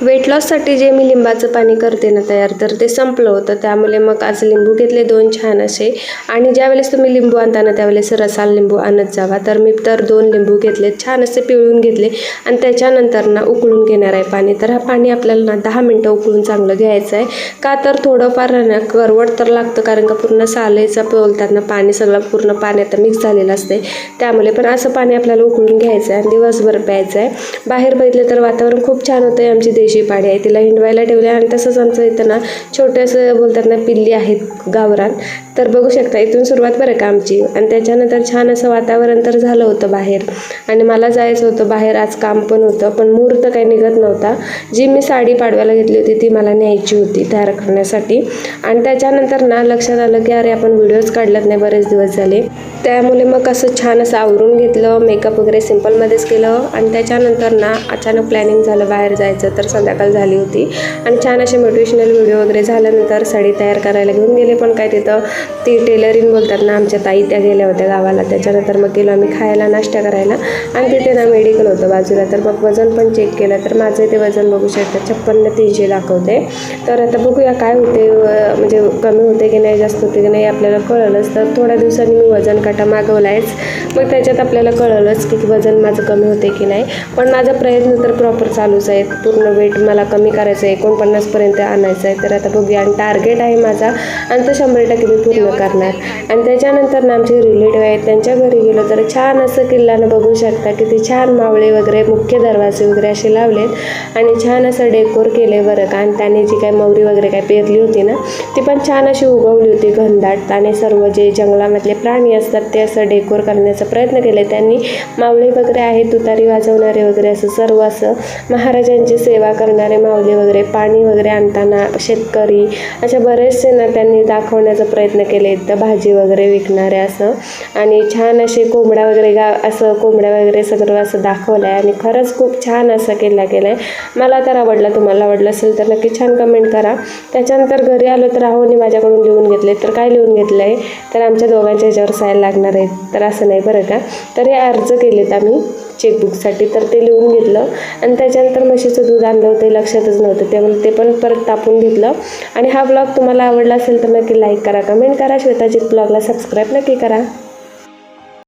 Weight लॉससाठी जे मी लिंबाचं पाणी करते ना तयार, तर ते संपलं होतं. त्यामुळे मग आज लिंबू घेतले 2 छान असे. आणि ज्यावेळेस तुम्ही लिंबू आणताना त्यावेळेस रसाळ लिंबू आणत जावा. तर मी 2 लिंबू घेतले, छान असे पिळून घेतले आणि त्याच्यानंतर ना उकळून घेणार आहे पाणी. तर हा पाणी आपल्याला ना 10 मिनटं उकळून चांगलं घ्यायचं आहे. का तर थोडंफार ना करवट तर लागतं, कारण का पूर्ण सालेचं बोलतात ना पाणी सगळं पूर्ण पाण्यात मिक्स झालेलं असते. त्यामुळे पण असं पाणी आपल्याला उकळून घ्यायचं आहे आणि दिवसभर प्यायचं आहे. बाहेर बघितलं तर वातावरण खूप छान होतं. आमची देशी पाडी आहे, तिला हिंडवायला ठेवले. आणि तसंच आमचं इथं ना छोटंसं बोलतात ना पिल्ली आहेत गावरान. तर बघू शकता इथून सुरुवात बरं का आमची. आणि त्याच्यानंतर छान असं वातावरण तर झालं होतं बाहेर. आणि मला जायचं होतं बाहेर, आज काम पण होतं, पण मुहूर्त काही निघत नव्हता. जी मी साडी पाडव्याला घेतली होती ती मला न्यायची होती तयार करण्यासाठी. आणि त्याच्यानंतर ना लक्षात आलं की अरे आपण व्हिडिओज काढलात नाही बरेच दिवस झाले. त्यामुळे मग असं छान असं आवरून घेतलं, मेकअप वगैरे सिम्पलमध्येच केलं. आणि त्याच्यानंतर ना अचानक प्लॅनिंग झालं बाहेर जायचं. तर संध्याकाळ झाली होती आणि छान असे मोटिवेशनल व्हिडिओ वगैरे झाल्यानंतर साडी तयार करायला घेऊन गेले. पण काय तिथं ती टेलरिंग बोलतात ना आमच्या ताई, त्या गेल्या होत्या गावाला. त्याच्यानंतर मग गेलो आम्ही खायला, नाश्ता करायला. आणि तिथे ना मेडिकल होतं बाजूला. तर मग वजन पण चेक केलं. तर माझं ते वजन बघू शकता 56-300 दाखवते. तर आता बघूया काय होते, म्हणजे कमी होते की नाही, जास्त होते की नाही आपल्याला कळलंच. तर थोड्या दिवसांनी मी वजन काटा मागवला आहेच. मग त्याच्यात आपल्याला कळलंच की वजन माझं कमी होते की नाही. पण माझा प्रयत्न तर प्रॉपर चालूच आहे. पूर्ण वेट मला कमी करायचं आहे, 49पर्यंत आणायचं आहे. तर आता बघूया. आणि टार्गेट आहे माझा आणि तो 100% मी पूर्ण करणार. आणि त्याच्यानंतर ना आमचे रिलेटिव्ह आहेत, त्यांच्या घरी गेलो तर छान असं किल्ल्यानं बघू शकता किती छान मावळे वगैरे, मुख्य दरवाजे वगैरे असे लावलेत आणि छान असं डेकोर केले बरं का. आणि त्याने जी काय मोहरी वगैरे काय पेरली होती ना ती पण छान अशी उगवली होती घनदाट. आणि सर्व जे जंगलामधले प्राणी असतात ते असं डेकोर करण्याचा प्रयत्न केले त्यांनी. मावळे वगैरे आहेत, तुतारी वाजवणारे वगैरे, असं सर्व असं महाराजांची सेवा करणारे माऊली वगैरे, पाणी वगैरे आणताना शेतकरी, अशा बरेचसे ना त्यांनी दाखवण्याचा प्रयत्न केले. इथं भाजी वगैरे विकणारे असं. आणि छान असे कोंबड्या वगैरे असं कोंबड्या वगैरे सगळं असं दाखवलं आहे. आणि खरंच खूप छान असं किल्ला केला आहे. मला तर आवडला. तुम्हाला आवडलं असेल तर नक्की छान कमेंट करा. त्याच्यानंतर घरी आलो तर राहुनी माझ्याकडून लिहून घेतले. तर काय लिहून घेतलं आहे, तर आमच्या दोघांच्या ह्याच्यावर सायल लागणार आहेत. तर असं नाही बरं का. तर हे अर्ज केलेत आम्ही चेकबुकसाठी, तर ते लिहून घेतलं. आणि त्याच्यानंतर म्हशीचं दूध आणलं होतं, लक्षातच नव्हतं, त्यामुळे ते पण परत तापून घेतलं. आणि हा ब्लॉग तुम्हाला आवडला असेल तर नक्की लाईक करा, कमेंट करा. श्वेताजीत ब्लॉगला सबस्क्राईब नक्की करा.